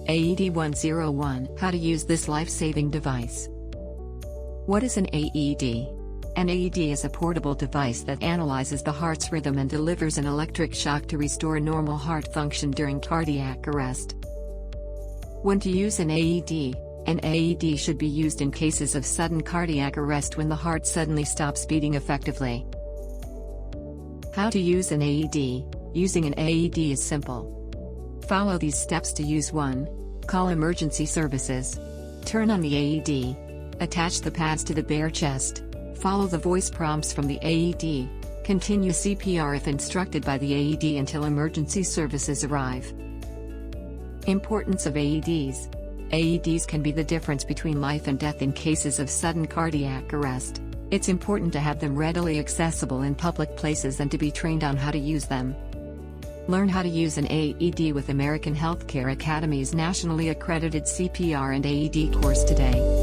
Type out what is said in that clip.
AED 101. How to use this life-saving device. What is an AED? An AED is a portable device that analyzes the heart's rhythm and delivers an electric shock to restore normal heart function during cardiac arrest. When to use an AED? An AED should be used in cases of sudden cardiac arrest when the heart suddenly stops beating effectively. How to use an AED? Using an AED is simple. Follow these steps to use one. Call emergency services. Turn on the AED. Attach the pads to the bare chest. Follow the voice prompts from the AED. Continue CPR if instructed by the AED until emergency services arrive. Importance of AEDs. AEDs can be the difference between life and death in cases of sudden cardiac arrest. It's important to have them readily accessible in public places and to be trained on how to use them. Learn how to use an AED with American Healthcare Academy's nationally accredited CPR and AED course today.